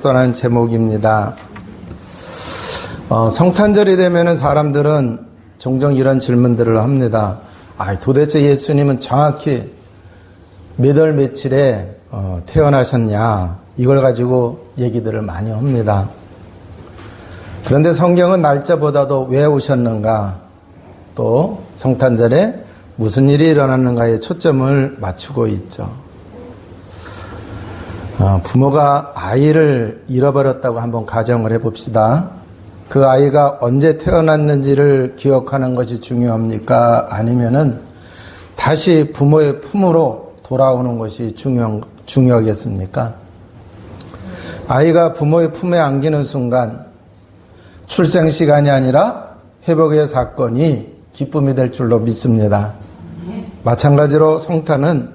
묵상하는 제목입니다. 성탄절이 되면은 사람들은 종종 이런 질문들을 합니다. 도대체 예수님은 정확히 몇 월 며칠에 태어나셨냐, 이걸 가지고 얘기들을 많이 합니다. 그런데 성경은 날짜보다도 왜 오셨는가, 또 성탄절에 무슨 일이 일어났는가에 초점을 맞추고 있죠. 부모가 아이를 잃어버렸다고 한번 가정을 해봅시다. 그 아이가 언제 태어났는지를 기억하는 것이 중요합니까? 아니면은 다시 부모의 품으로 돌아오는 것이 중요하겠습니까? 아이가 부모의 품에 안기는 순간 출생 시간이 아니라 회복의 사건이 기쁨이 될 줄로 믿습니다. 마찬가지로 성탄은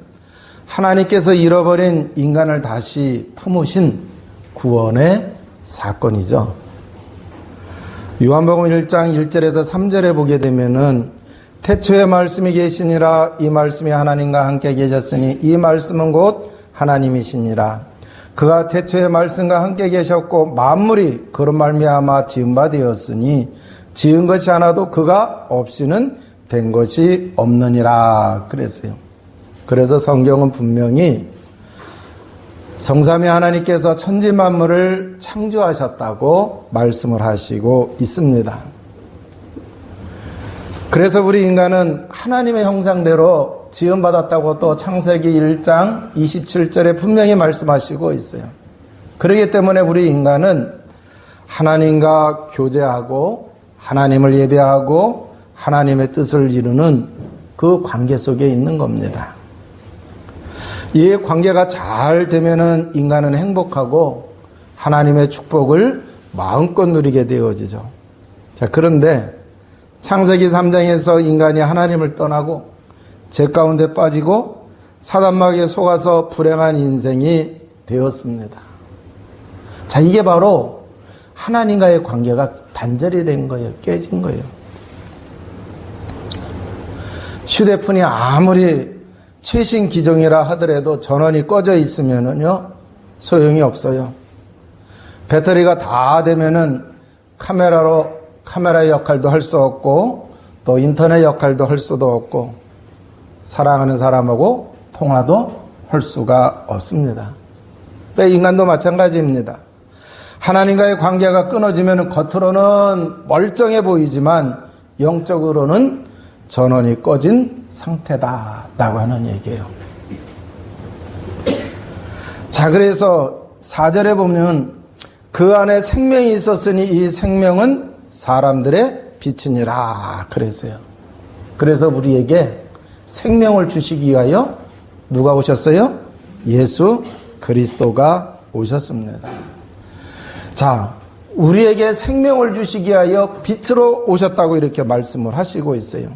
하나님께서 잃어버린 인간을 다시 품으신 구원의 사건이죠. 요한복음 1장 1절에서 3절에 보게 되면은 태초에 말씀이 계시니라, 이 말씀이 하나님과 함께 계셨으니 이 말씀은 곧 하나님이시니라. 그가 태초에 말씀과 함께 계셨고 만물이 그로 말미암아 지은 바 되었으니 지은 것이 하나도 그가 없이는 된 것이 없느니라 그랬어요. 그래서 성경은 분명히 성삼위 하나님께서 천지 만물을 창조하셨다고 말씀을 하시고 있습니다. 그래서 우리 인간은 하나님의 형상대로 지음받았다고 또 창세기 1장 27절에 분명히 말씀하시고 있어요. 그렇기 때문에 우리 인간은 하나님과 교제하고 하나님을 예배하고 하나님의 뜻을 이루는 그 관계 속에 있는 겁니다. 이 관계가 잘 되면은 인간은 행복하고 하나님의 축복을 마음껏 누리게 되어지죠. 자, 그런데 창세기 3장에서 인간이 하나님을 떠나고 죄 가운데 빠지고 사단마귀에 속아서 불행한 인생이 되었습니다. 자, 이게 바로 하나님과의 관계가 단절이 된 거예요. 깨진 거예요. 휴대폰이 아무리 최신 기종이라 하더라도 전원이 꺼져 있으면은요, 소용이 없어요. 배터리가 다 되면은 카메라의 역할도 할 수 없고, 또 인터넷 역할도 할 수도 없고, 사랑하는 사람하고 통화도 할 수가 없습니다. 인간도 마찬가지입니다. 하나님과의 관계가 끊어지면 겉으로는 멀쩡해 보이지만 영적으로는 전원이 꺼진 상태다라고 하는 얘기예요. 자, 그래서 4절에 보면 그 안에 생명이 있었으니 이 생명은 사람들의 빛이니라 그랬어요. 그래서 우리에게 생명을 주시기 위하여 누가 오셨어요? 예수 그리스도가 오셨습니다. 자, 우리에게 생명을 주시기 위하여 빛으로 오셨다고 이렇게 말씀을 하시고 있어요.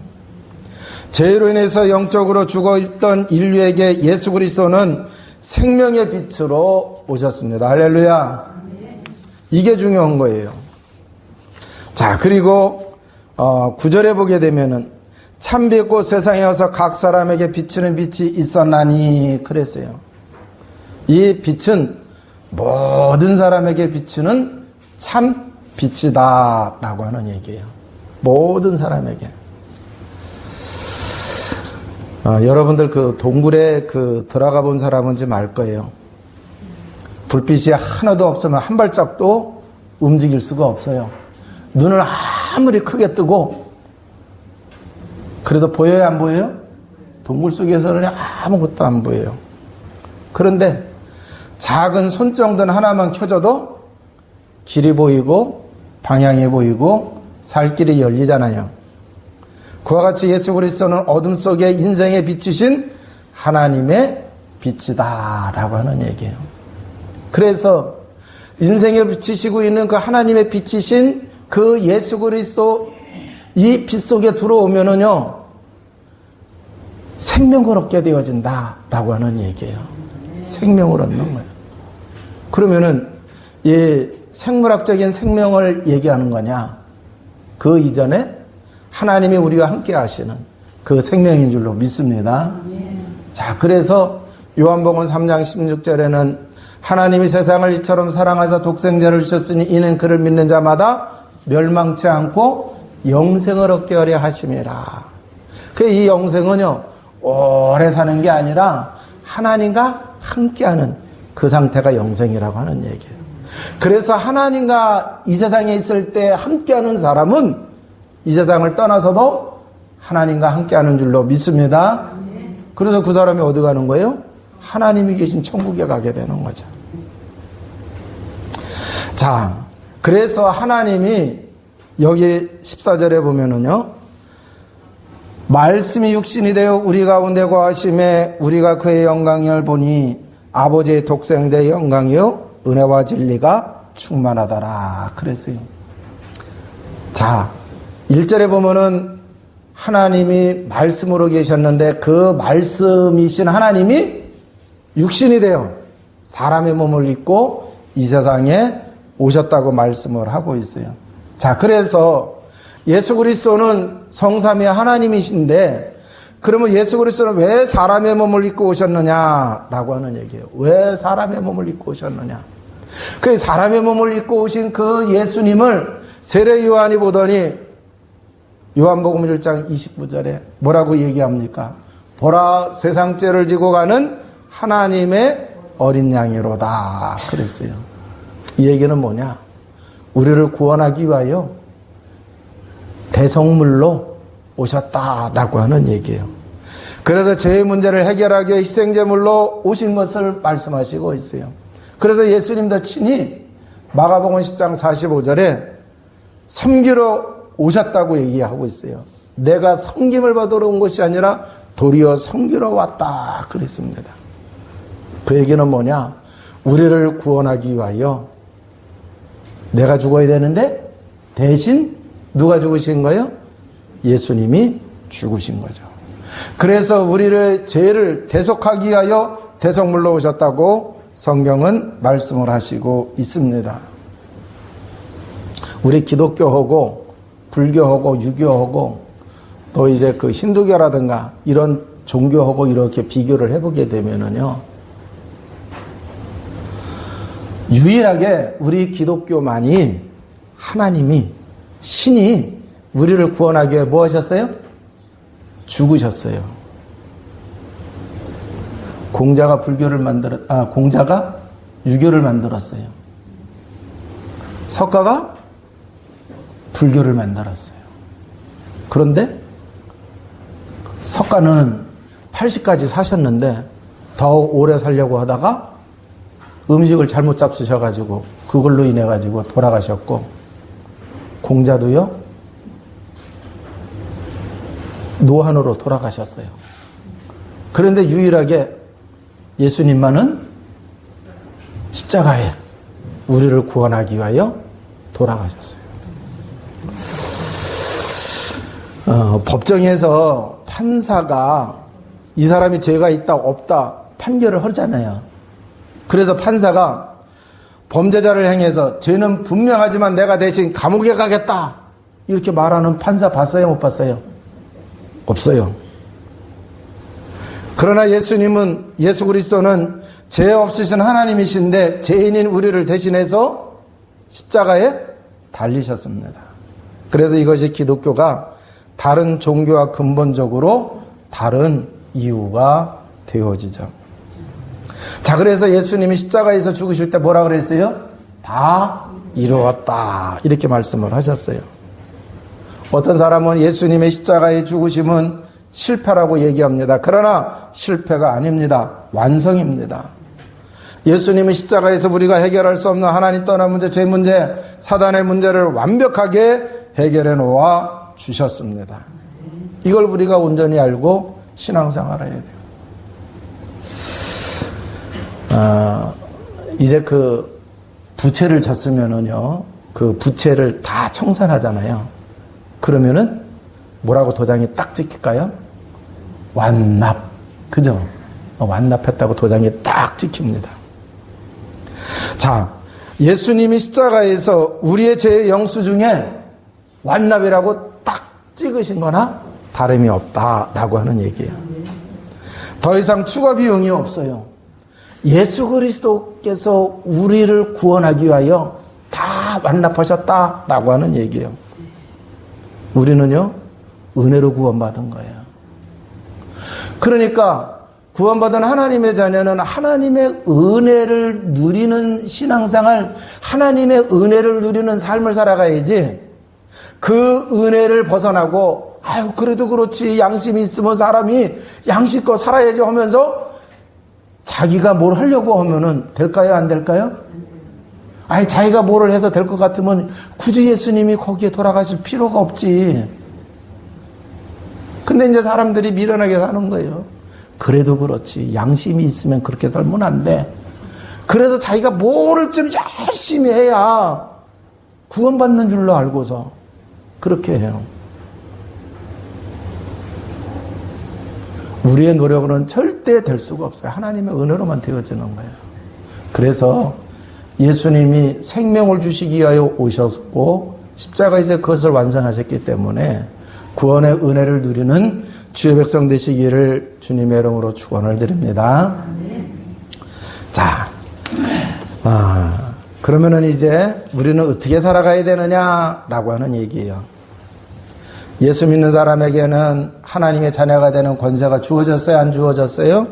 죄로 인해서 영적으로 죽어있던 인류에게 예수 그리스도는 생명의 빛으로 오셨습니다. 할렐루야. 이게 중요한 거예요. 자, 그리고 9절에 보게 되면은 참 빛고 세상에 와서 각 사람에게 비추는 빛이 있었나니 그랬어요. 이 빛은 모든 사람에게 비추는 참 빛이다 라고 하는 얘기예요. 모든 사람에게. 여러분들 그 동굴에 들어가 본 사람은 좀 알 거예요. 불빛이 하나도 없으면 한 발짝도 움직일 수가 없어요. 눈을 아무리 크게 뜨고 그래도 보여요, 안 보여요? 동굴 속에서는 아무것도 안 보여요. 그런데 작은 손정든 하나만 켜져도 길이 보이고 방향이 보이고 살 길이 열리잖아요. 그와 같이 예수 그리스도는 어둠 속에 인생에 비추신 하나님의 빛이다 라고 하는 얘기예요. 그래서 인생에 비추시고 있는 그 하나님의 빛이신 그 예수 그리스도 이 빛 속에 들어오면은요, 생명을 얻게 되어진다 라고 하는 얘기예요. 생명을 얻는 거예요. 그러면은 이 생물학적인 생명을 얘기하는 거냐? 그 이전에 하나님이 우리와 함께 하시는 그 생명인 줄로 믿습니다. 자, 그래서 요한복음 3장 16절에는 하나님이 세상을 이처럼 사랑하사 독생자를 주셨으니 이는 그를 믿는 자마다 멸망치 않고 영생을 얻게 하려 하심이라. 이 영생은요, 오래 사는 게 아니라 하나님과 함께하는 그 상태가 영생이라고 하는 얘기예요. 그래서 하나님과 이 세상에 있을 때 함께하는 사람은 이 세상을 떠나서도 하나님과 함께하는 줄로 믿습니다. 그래서 그 사람이 어디 가는 거예요? 하나님이 계신 천국에 가게 되는 거죠. 자, 그래서 하나님이 여기 14절에 보면은요, 말씀이 육신이 되어 우리 가운데 거하심에 우리가 그의 영광을 보니 아버지의 독생자의 영광이요 은혜와 진리가 충만하더라 그랬어요. 자, 1절에 보면은 하나님이 말씀으로 계셨는데 그 말씀이신 하나님이 육신이 되어 사람의 몸을 입고 이 세상에 오셨다고 말씀을 하고 있어요. 자, 그래서 예수 그리스도는 성삼위 하나님이신데 그러면 예수 그리스도는 왜 사람의 몸을 입고 오셨느냐라고 하는 얘기예요. 왜 사람의 몸을 입고 오셨느냐. 그 사람의 몸을 입고 오신 그 예수님을 세례 요한이 보더니 요한복음 1장 29절에 뭐라고 얘기합니까? 보라, 세상 죄를 지고 가는 하나님의 어린 양이로다 그랬어요. 이 얘기는 뭐냐? 우리를 구원하기 위하여 대성물로 오셨다라고 하는 얘기예요. 그래서 죄의 문제를 해결하기 위해 희생제물로 오신 것을 말씀하시고 있어요. 그래서 예수님도 친히 마가복음 10장 45절에 섬기러 오셨다고 얘기하고 있어요. 내가 섬김을 받으러 온 것이 아니라 도리어 섬기러 왔다 그랬습니다. 그 얘기는 뭐냐? 우리를 구원하기 위하여 내가 죽어야 되는데 대신 누가 죽으신 거예요? 예수님이 죽으신 거죠. 그래서 우리를 죄를 대속하기 위하여 대속물로 오셨다고 성경은 말씀을 하시고 있습니다. 우리 기독교하고 불교하고 유교하고 또 이제 그 힌두교라든가 이런 종교하고 이렇게 비교를 해보게 되면은요, 유일하게 우리 기독교만이 하나님이 신이 우리를 구원하기 위해 뭐 하셨어요? 죽으셨어요. 공자가 공자가 유교를 만들었어요. 석가가 불교를 만들었어요. 그런데 석가는 80까지 사셨는데 더 오래 살려고 하다가 음식을 잘못 잡수셔가지고 그걸로 인해가지고 돌아가셨고, 공자도요 노환으로 돌아가셨어요. 그런데 유일하게 예수님만은 십자가에 우리를 구원하기 위하여 돌아가셨어요. 법정에서 판사가 이 사람이 죄가 있다 없다 판결을 하잖아요. 그래서 판사가 범죄자를 향해서 죄는 분명하지만 내가 대신 감옥에 가겠다 이렇게 말하는 판사 봤어요? 못 봤어요? 없어요. 그러나 예수 그리스도는 죄 없으신 하나님이신데 죄인인 우리를 대신해서 십자가에 달리셨습니다. 그래서 이것이 기독교가 다른 종교와 근본적으로 다른 이유가 되어지죠. 자, 그래서 예수님이 십자가에서 죽으실 때 뭐라 그랬어요? 다 이루었다 이렇게 말씀을 하셨어요. 어떤 사람은 예수님의 십자가의 죽으심은 실패라고 얘기합니다. 그러나 실패가 아닙니다. 완성입니다. 예수님은 십자가에서 우리가 해결할 수 없는 하나님 떠난 문제, 죄 문제, 사단의 문제를 완벽하게 해결해 놓아 주셨습니다. 이걸 우리가 온전히 알고 신앙생활을 해야 돼요. 이제 그 부채를 졌으면은요, 그 부채를 다 청산하잖아요. 그러면은 뭐라고 도장이 딱 찍힐까요? 완납. 그죠? 완납했다고 도장이 딱 찍힙니다. 자, 예수님이 십자가에서 우리의 죄의 영수증에 완납이라고 딱 찍으신 거나 다름이 없다라고 하는 얘기예요. 더 이상 추가 비용이 없어요. 예수 그리스도께서 우리를 구원하기 위하여 다 완납하셨다라고 하는 얘기예요. 우리는요, 은혜로 구원받은 거예요. 그러니까 구원받은 하나님의 자녀는 하나님의 은혜를 누리는 신앙생활, 하나님의 은혜를 누리는 삶을 살아가야지, 그 은혜를 벗어나고 아유 그래도 그렇지 양심이 있으면 사람이 양심껏 살아야지 하면서 자기가 뭘 하려고 하면은 될까요? 안 될까요? 아니 자기가 뭐를 해서 될 것 같으면 굳이 예수님이 거기에 돌아가실 필요가 없지. 근데 이제 사람들이 미련하게 사는 거예요. 그래도 그렇지 양심이 있으면 그렇게 살면 안 돼. 그래서 자기가 뭐를 좀 열심히 해야 구원받는 줄로 알고서 그렇게 해요. 우리의 노력으로는 절대 될 수가 없어요. 하나님의 은혜로만 되어지는 거예요. 그래서 예수님이 생명을 주시기 위하여 오셨고 십자가에서 그것을 완성하셨기 때문에 구원의 은혜를 누리는 주의 백성 되시기를 주님의 이름으로 축원을 드립니다. 자, 그러면은 이제 우리는 어떻게 살아가야 되느냐라고 하는 얘기예요. 예수 믿는 사람에게는 하나님의 자녀가 되는 권세가 주어졌어요? 안 주어졌어요?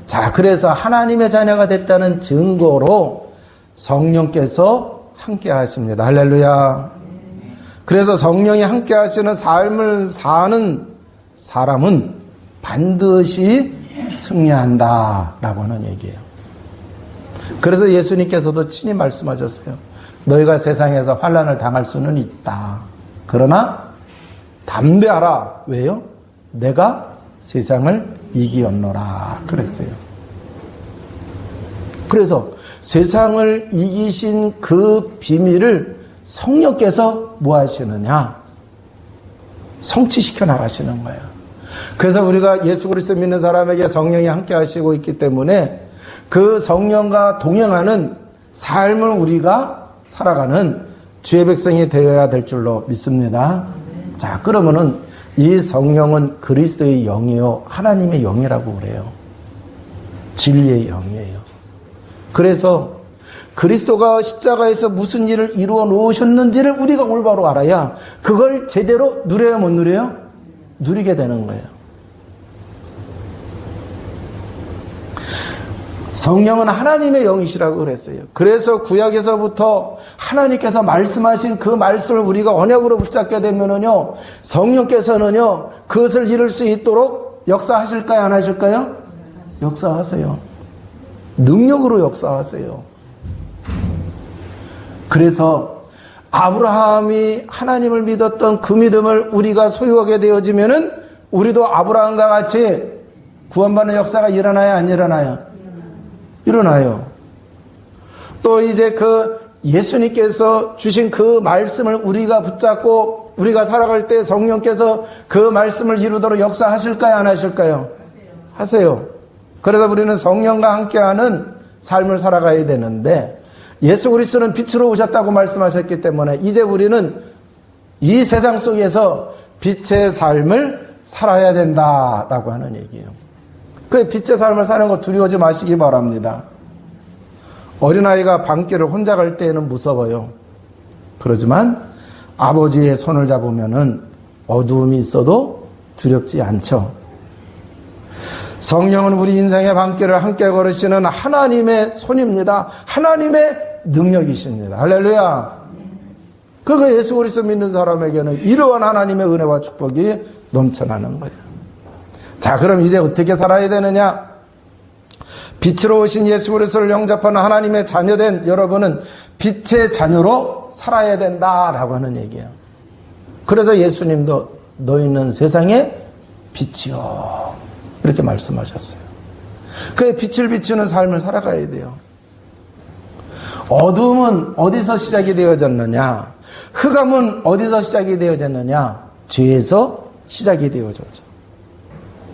자, 그래서 하나님의 자녀가 됐다는 증거로 성령께서 함께 하십니다. 할렐루야. 그래서 성령이 함께 하시는 삶을 사는 사람은 반드시 승리한다라고 하는 얘기예요. 그래서 예수님께서도 친히 말씀하셨어요. 너희가 세상에서 환난을 당할 수는 있다. 그러나 담대하라. 왜요? 내가 세상을 이기었노라 그랬어요. 그래서 세상을 이기신 그 비밀을 성령께서 뭐 하시느냐? 성취시켜 나가시는 거예요. 그래서 우리가 예수 그리스도 믿는 사람에게 성령이 함께 하시고 있기 때문에 그 성령과 동행하는 삶을 우리가 살아가는 주의 백성이 되어야 될 줄로 믿습니다. 자, 그러면은 이 성령은 그리스도의 영이요 하나님의 영이라고 그래요. 진리의 영이에요. 그래서 그리스도가 십자가에서 무슨 일을 이루어 놓으셨는지를 우리가 올바로 알아야 그걸 제대로 누려요, 못 누려요? 누리게 되는 거예요. 성령은 하나님의 영이시라고 그랬어요. 그래서 구약에서부터 하나님께서 말씀하신 그 말씀을 우리가 언약으로 붙잡게 되면은요, 성령께서는요, 그것을 이룰 수 있도록 역사하실까요, 안 하실까요? 역사하세요. 능력으로 역사하세요. 그래서 아브라함이 하나님을 믿었던 그 믿음을 우리가 소유하게 되어지면은 우리도 아브라함과 같이 구원받는 역사가 일어나요, 안 일어나요? 일어나요. 또 이제 그 예수님께서 주신 그 말씀을 우리가 붙잡고 우리가 살아갈 때 성령께서 그 말씀을 이루도록 역사하실까요, 안 하실까요? 하세요. 그래서 우리는 성령과 함께하는 삶을 살아가야 되는데 예수 그리스도는 빛으로 오셨다고 말씀하셨기 때문에 이제 우리는 이 세상 속에서 빛의 삶을 살아야 된다라고 하는 얘기예요. 그 빛의 삶을 사는 거 두려워하지 마시기 바랍니다. 어린아이가 밤길을 혼자 갈 때에는 무서워요. 그러지만 아버지의 손을 잡으면은 어두움이 있어도 두렵지 않죠. 성령은 우리 인생의 밤길을 함께 걸으시는 하나님의 손입니다. 하나님의 능력이십니다. 할렐루야. 그거 예수 그리스도 믿는 사람에게는 이러한 하나님의 은혜와 축복이 넘쳐나는 거예요. 자, 그럼 이제 어떻게 살아야 되느냐? 빛으로 오신 예수 그리스도를 영접하는 하나님의 자녀된 여러분은 빛의 자녀로 살아야 된다라고 하는 얘기예요. 그래서 예수님도 너희는 세상의 빛이요 이렇게 말씀하셨어요. 그 빛을 비추는 삶을 살아가야 돼요. 어둠은 어디서 시작이 되어졌느냐? 흑암은 어디서 시작이 되어졌느냐? 죄에서 시작이 되어졌죠.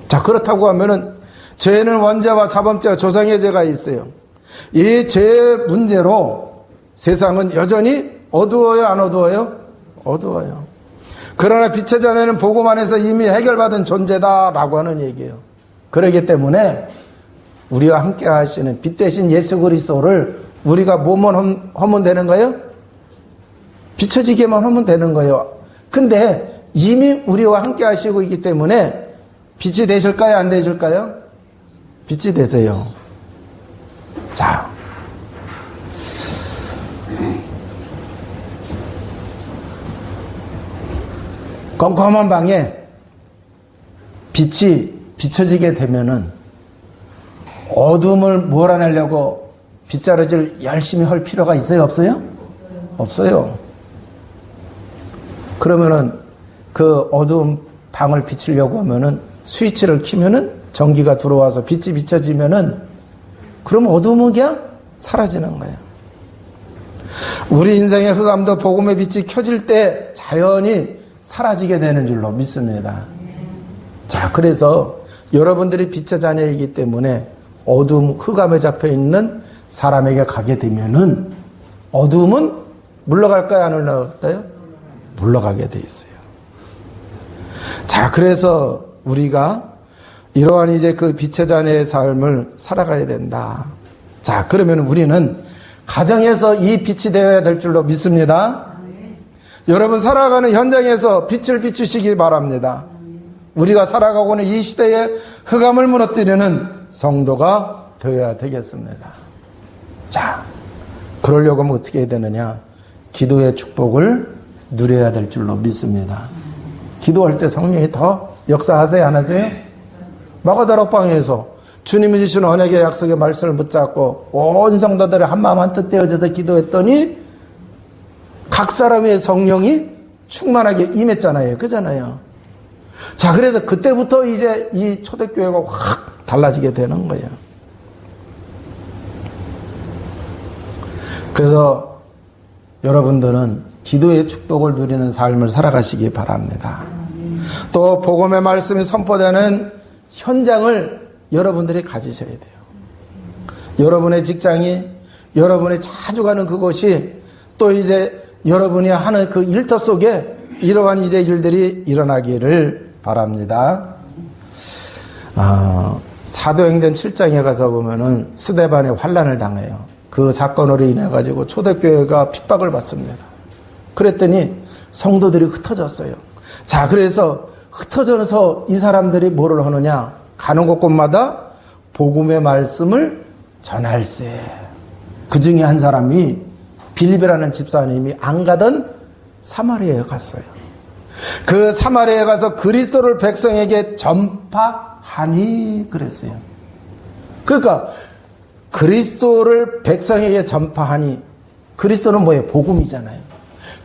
자, 그렇다고 하면은 죄는 원죄와 자범죄와 조상의 죄가 있어요. 이 죄의 문제로 세상은 여전히 어두워요, 안 어두워요? 어두워요. 그러나 빛의 자녀는 복음 안에서 이미 해결받은 존재다라고 하는 얘기예요. 그렇기 때문에 우리와 함께 하시는 빛 대신 예수 그리스도를 우리가 뭐만 하면 되는 거예요? 비춰지게만 하면 되는 거예요. 근데 이미 우리와 함께 하시고 있기 때문에 빛이 되실까요? 안 되실까요? 빛이 되세요. 자, 컴컴한 방에 빛이 비춰지게 되면은 어둠을 몰아내려고 빗자루질 열심히 할 필요가 있어요? 없어요? 없어요. 그러면은 그 어두운 방을 비추려고 하면은 스위치를 켜면은 전기가 들어와서 빛이 비춰지면은 그럼 어두움은 그냥 사라지는 거예요. 우리 인생의 흑암도 복음의 빛이 켜질 때 자연히 사라지게 되는 줄로 믿습니다. 자, 그래서 여러분들이 빛의 자녀이기 때문에 어둠, 흑암에 잡혀 있는 사람에게 가게 되면은 어둠은 물러갈까요? 안 물러갈까요? 물러가게 돼 있어요. 자, 그래서 우리가 이러한 이제 그 빛의 자녀의 삶을 살아가야 된다. 자, 그러면 우리는 가정에서 이 빛이 되어야 될 줄로 믿습니다. 여러분 살아가는 현장에서 빛을 비추시기 바랍니다. 우리가 살아가고 있는 이 시대에 흑암을 무너뜨리는 성도가 되어야 되겠습니다. 자, 그러려고 하면 어떻게 해야 되느냐? 기도의 축복을 누려야 될 줄로 믿습니다. 기도할 때 성령이 더 역사하세요? 안 하세요? 마가다락방에서 주님이 주신 언약의 약속의 말씀을 붙잡고 온 성도들의 한마음 한뜻 되어져서 기도했더니 각 사람의 성령이 충만하게 임했잖아요. 그잖아요. 자, 그래서 그때부터 이제 이 초대교회가 확 달라지게 되는 거예요. 그래서 여러분들은 기도의 축복을 누리는 삶을 살아가시기 바랍니다. 또 복음의 말씀이 선포되는 현장을 여러분들이 가지셔야 돼요. 여러분의 직장이, 여러분이 자주 가는 그곳이 또 이제 여러분이 하는 그 일터 속에 이러한 이제 일들이 일어나기를 바랍니다. 사도행전 7장에 가서 보면은 스데반의 환난을 당해요. 그 사건으로 인해 가지고 초대교회가 핍박을 받습니다. 그랬더니 성도들이 흩어졌어요. 자, 그래서 흩어져서 이 사람들이 뭐를 하느냐? 가는 곳곳마다 복음의 말씀을 전할세. 그 중에 한 사람이 빌립이라는 집사님이 안 가던 사마리아에 갔어요. 그 사마리아에 가서 그리스도를 백성에게 전파하니 그랬어요. 그러니까 그리스도를 백성에게 전파하니, 그리스도는 뭐예요? 복음이잖아요.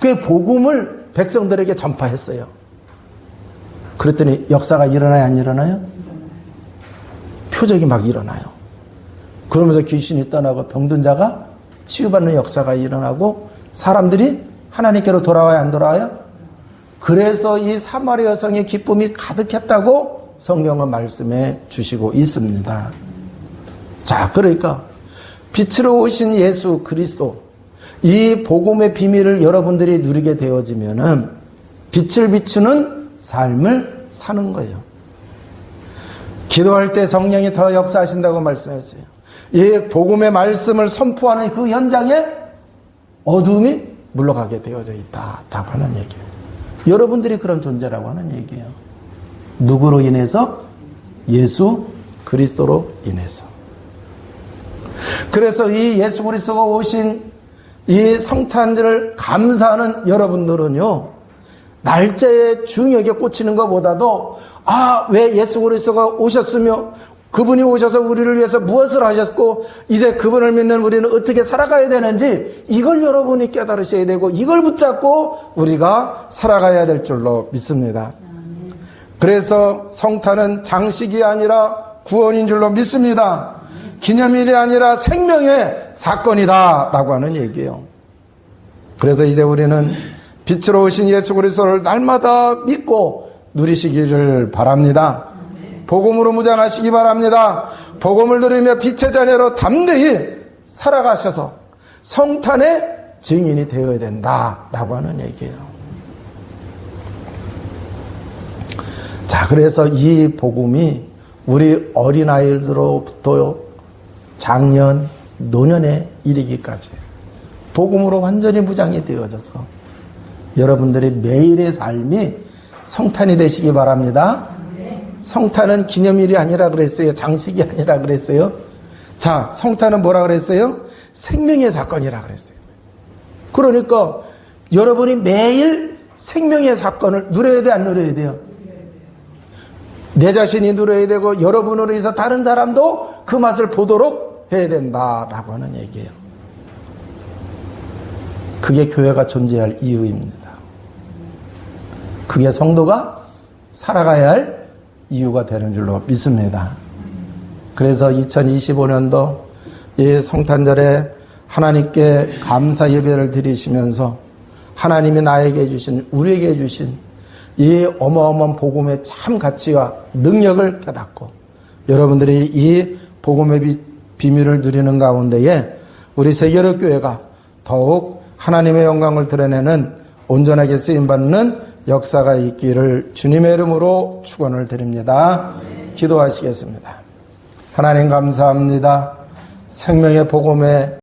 그 복음을 백성들에게 전파했어요. 그랬더니 역사가 일어나요? 안 일어나요? 표적이 막 일어나요. 그러면서 귀신이 떠나고 병든 자가 치유받는 역사가 일어나고 사람들이 하나님께로 돌아와야 안 돌아와요? 그래서 이 사마리아 성의 기쁨이 가득했다고 성경은 말씀해 주시고 있습니다. 자, 그러니까 빛으로 오신 예수 그리스도, 이 복음의 비밀을 여러분들이 누리게 되어지면은 빛을 비추는 삶을 사는 거예요. 기도할 때 성령이 더 역사하신다고 말씀했어요. 이 복음의 말씀을 선포하는 그 현장에 어둠이 물러가게 되어져 있다라고 하는 얘기예요. 여러분들이 그런 존재라고 하는 얘기예요. 누구로 인해서? 예수 그리스도로 인해서. 그래서 이 예수 그리스도가 오신 이 성탄절을 감사하는 여러분들은요, 날짜에 중요하게 꽂히는 것보다도 왜 예수 그리스도가 오셨으며 그분이 오셔서 우리를 위해서 무엇을 하셨고 이제 그분을 믿는 우리는 어떻게 살아가야 되는지 이걸 여러분이 깨달으셔야 되고 이걸 붙잡고 우리가 살아가야 될 줄로 믿습니다. 그래서 성탄은 장식이 아니라 구원인 줄로 믿습니다. 기념일이 아니라 생명의 사건이다 라고 하는 얘기예요. 그래서 이제 우리는 빛으로 오신 예수 그리스도를 날마다 믿고 누리시기를 바랍니다. 복음으로 무장하시기 바랍니다. 복음을 누리며 빛의 자녀로 담대히 살아가셔서 성탄의 증인이 되어야 된다라고 하는 얘기예요. 자, 그래서 이 복음이 우리 어린아이들로부터 장년, 노년에 이르기까지 복음으로 완전히 무장이 되어져서 여러분들의 매일의 삶이 성탄이 되시기 바랍니다. 성탄은 기념일이 아니라 그랬어요. 장식이 아니라 그랬어요. 자, 성탄은 뭐라 그랬어요? 생명의 사건이라 그랬어요. 그러니까 여러분이 매일 생명의 사건을 누려야 돼, 안 누려야 돼요? 내 자신이 누려야 되고 여러분으로 해서 다른 사람도 그 맛을 보도록 해야 된다라고 하는 얘기예요. 그게 교회가 존재할 이유입니다. 그게 성도가 살아가야 할 이유가 되는 줄로 믿습니다. 그래서 2025년도 이 성탄절에 하나님께 감사 예배를 드리시면서 하나님이 나에게 주신, 우리에게 주신 이 어마어마한 복음의 참 가치와 능력을 깨닫고 여러분들이 이 복음의 비밀을 누리는 가운데에 우리 세계력교회가 더욱 하나님의 영광을 드러내는 온전하게 쓰임받는 역사가 있기를 주님의 이름으로 축원을 드립니다. 기도하시겠습니다. 하나님 감사합니다. 생명의 복음의